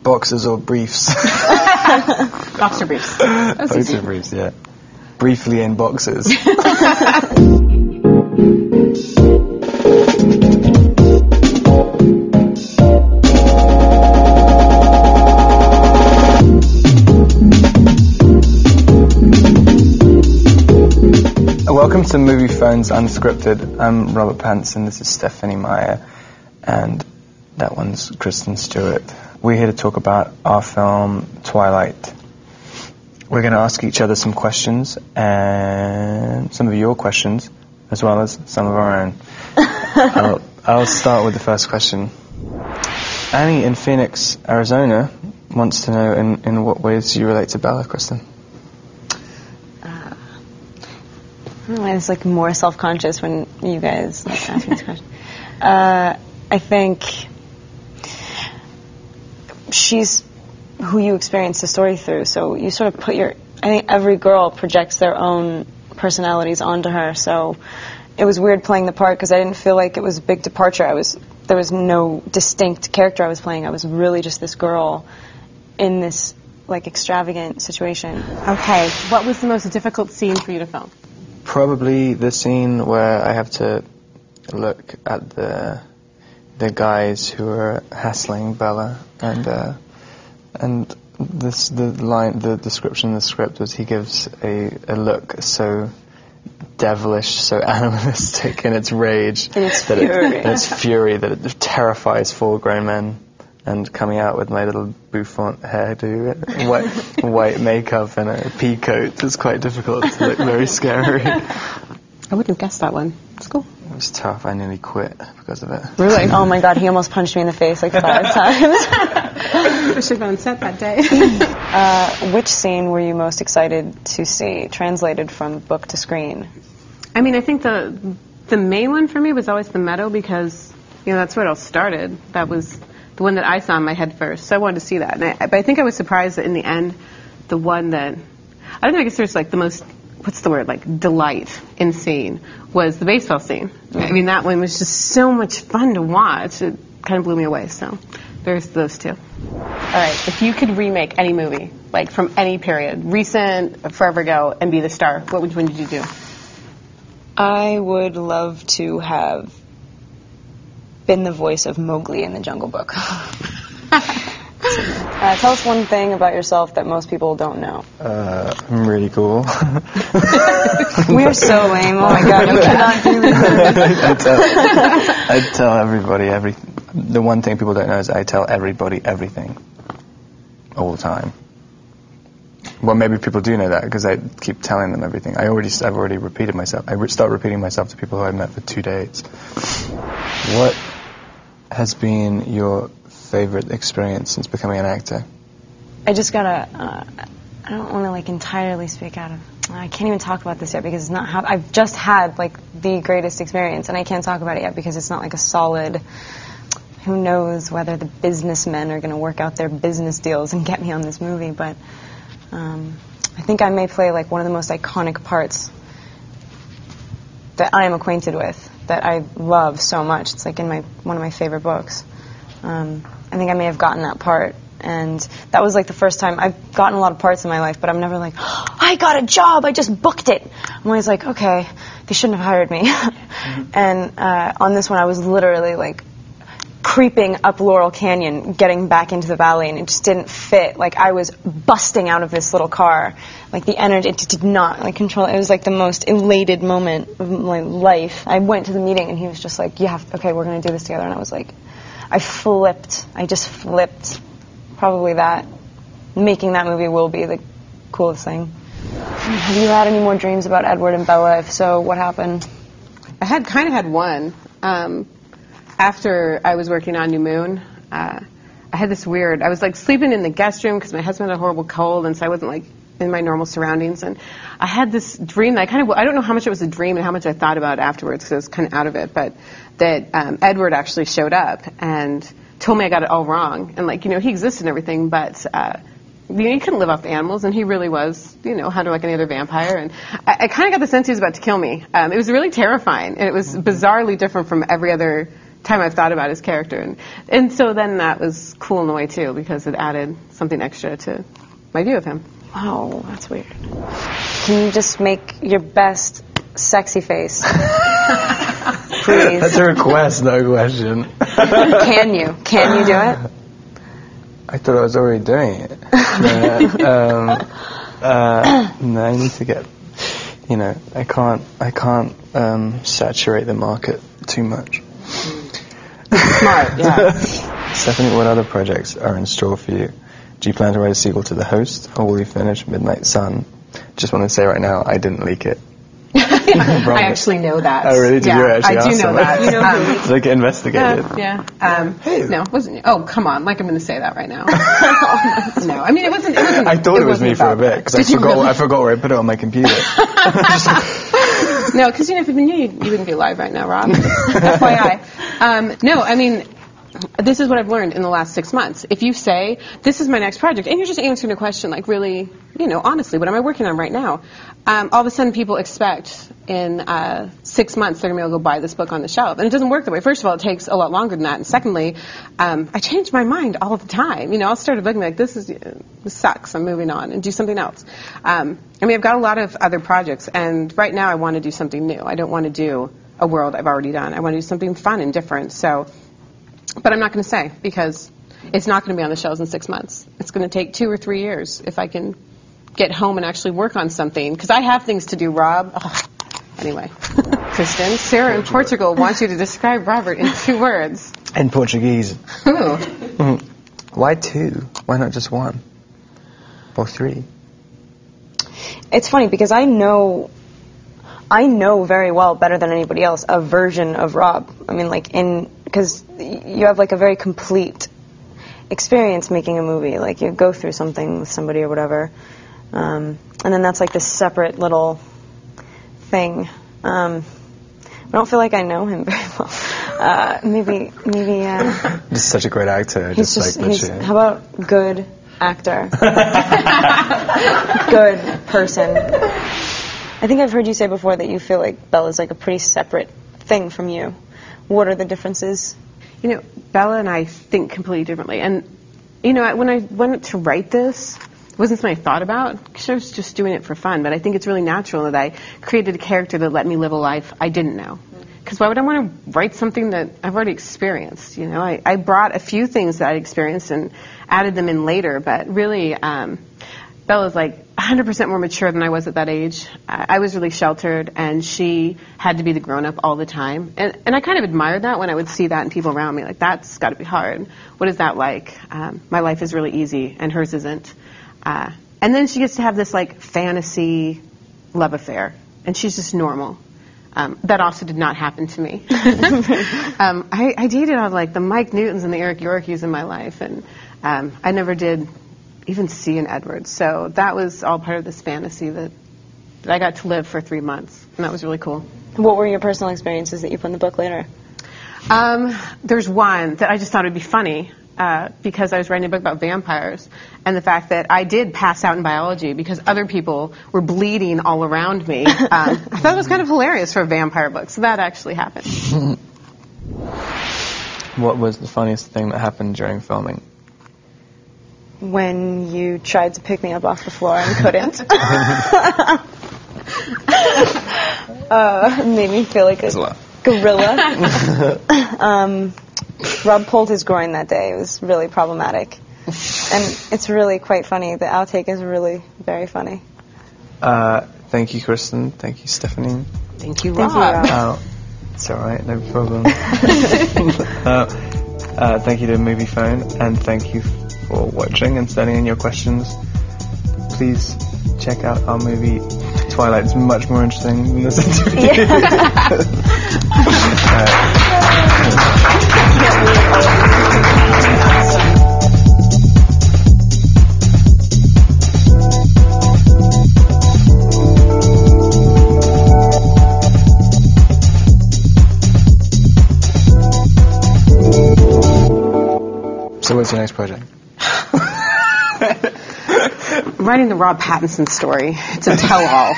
Boxers or briefs? Boxer briefs. Boxer briefs, yeah. Briefly in boxers. Welcome to Movie Phones Unscripted. I'm Robert Pants and this is Stephenie Meyer, and that one's Kristen Stewart. We're here to talk about our film Twilight. We're going to ask each other some questions, and some of your questions, as well as some of our own. I'll start with the first question. Annie in Phoenix, Arizona, wants to know in what ways you relate to Bella, Kristen. I don't know, I was like more self-conscious when you guys like, asked me this question. I think she's who you experience the story through, so you sort of put I think every girl projects their own personalities onto her, so it was weird playing the part because I didn't feel like it was a big departure. There was no distinct character I was playing. I was really just this girl in this like extravagant situation. Okay, what was the most difficult scene for you to film? Probably the scene where I have to look at the guys who are hassling Bella, and the description in the script was he gives a look so devilish, so animalistic in its rage, its fury that it terrifies four grown men. And coming out with my little bouffant hairdo, white makeup and a pea coat is quite difficult to look very scary. I wouldn't have guessed that one. It's cool. It was tough. I nearly quit because of it. Really? Oh my God, he almost punched me in the face like 5 times. I should have been on set that day. Which scene were you most excited to see translated from book to screen? I mean, I think the main one for me was always the meadow because, that's where it all started. That was the one that I saw in my head first, so I wanted to see that. But I think I was surprised that in the end, the one that, I don't know, I guess there's like the most, what's the word, like delight in scene was the baseball scene. I mean, that one was just so much fun to watch. It kind of blew me away, so there's those two. All right, if you could remake any movie, like from any period, recent, forever ago, and be the star, which one did you do? I would love to have been the voice of Mowgli in the Jungle Book. Tell us one thing about yourself that most people don't know. I'm really cool. We're so lame. Oh my God, we cannot do this. I tell everybody the one thing people don't know is I tell everybody everything. All the time. Well, maybe people do know that because I keep telling them everything. I've already repeated myself. I start repeating myself to people who I've met for 2 days. What has been your favorite experience since becoming an actor? I just gotta, I don't want to like entirely speak out of, I can't even talk about this yet because it's not, I've just had like the greatest experience and I can't talk about it yet because it's not like a solid, who knows whether the businessmen are going to work out their business deals and get me on this movie, but I think I may play like one of the most iconic parts that I am acquainted with, that I love so much. It's like in one of my favorite books. I think I may have gotten that part, and that was like the first time. I've gotten a lot of parts in my life, but I'm never like, oh, I got a job, I just booked it. I'm always like, okay, they shouldn't have hired me. And on this one, I was literally like creeping up Laurel Canyon, getting back into the valley, and it just didn't fit. Like I was busting out of this little car. Like the energy, it did not like control. It was like the most elated moment of my life. I went to the meeting and he was just like, okay, we're going to do this together. And I was like, I just flipped. Probably that. Making that movie will be the coolest thing. Have you had any more dreams about Edward and Bella? If so, what happened? I had one. After I was working on New Moon, I had this weird, I was like sleeping in the guest room because my husband had a horrible cold, and so I wasn't like in my normal surroundings, and I had this dream that I don't know how much it was a dream and how much I thought about it afterwards because I was kind of out of it, but that Edward actually showed up and told me I got it all wrong, and like, he existed and everything, but he couldn't live off the animals, and he really was, hunter like any other vampire, and I kind of got the sense he was about to kill me. It was really terrifying, and it was bizarrely different from every other time I've thought about his character. And so then that was cool in a way, too, because it added something extra to my view of him. Oh, that's weird. Can you just make your best sexy face? Please. That's a request, no question. Can you do it? I thought I was already doing it. No, I need to get, I can't saturate the market too much. Smart, yeah. Stephenie, what other projects are in store for you? Do you plan to write a sequel to The Host, or will you finish Midnight Sun? Just want to say right now, I didn't leak it. I actually know that. Oh, really? Did you actually I do know that. You know who? Like, investigated. No, it wasn't. Oh, come on. Like, I'm going to say that right now. No, I mean, it wasn't. I thought it was me for a bit, because I forgot where I put it on my computer. No, because, if you knew, you wouldn't be alive right now, Rob. FYI. No, I mean, this is what I've learned in the last 6 months. If you say, this is my next project, and you're just answering a question like really, honestly, what am I working on right now? All of a sudden people expect in 6 months they're going to be able to go buy this book on the shelf. And it doesn't work that way. First of all, it takes a lot longer than that. And secondly, I change my mind all the time. I'll start looking like, this sucks, I'm moving on, and do something else. I've got a lot of other projects, and right now I want to do something new. I don't want to do a world I've already done. I want to do something fun and different. But I'm not going to say, because it's not going to be on the shelves in 6 months. It's going to take 2 or 3 years if I can get home and actually work on something. Because I have things to do, Rob. Oh. Anyway, Kristen, Sarah in Portugal wants you to describe Robert in 2 words. In Portuguese. Ooh. Why 2? Why not just 1? Or 3? It's funny, because I know very well, better than anybody else, a version of Rob. Because you have, a very complete experience making a movie. Like, you go through something with somebody or whatever. And then that's, this separate little thing. I don't feel like I know him very well. Maybe. He's such a great actor. How about good actor? Good person. I think I've heard you say before that you feel like Bella's a pretty separate thing from you. What are the differences? Bella and I think completely differently. And, when I went to write this, it wasn't something I thought about, because I was just doing it for fun. But I think it's really natural that I created a character that let me live a life I didn't know. Because why would I want to write something that I've already experienced? I brought a few things that I'd experienced and added them in later. But really, Bella's 100% more mature than I was at that age. I was really sheltered, and she had to be the grown-up all the time. And I kind of admired that when I would see that in people around me. That's got to be hard. What is that like? My life is really easy, and hers isn't. And then she gets to have this, fantasy love affair, and she's just normal. That also did not happen to me. I dated all, the Mike Newtons and the Eric Yorkies in my life, and I never did even see an Edwards. So that was all part of this fantasy that I got to live for 3 months, and that was really cool. What were your personal experiences that you put in the book later? There's one that I just thought would be funny, because I was writing a book about vampires, and the fact that I did pass out in biology because other people were bleeding all around me. I thought it was kind of hilarious for a vampire book, so that actually happened. What was the funniest thing that happened during filming? When you tried to pick me up off the floor and couldn't. Made me feel like a gorilla. Rob pulled his groin that day. It was really problematic. And it's really quite funny. The outtake is really very funny. Thank you, Kristen. Thank you, Stephenie. Thank you, Rob. It's all right, no problem. Thank you to Movie Phone, and thank you for watching and sending in your questions. Please check out our movie Twilight. It's much more interesting than this interview. So what's your next project? I'm writing the Rob Pattinson story. It's a tell-all.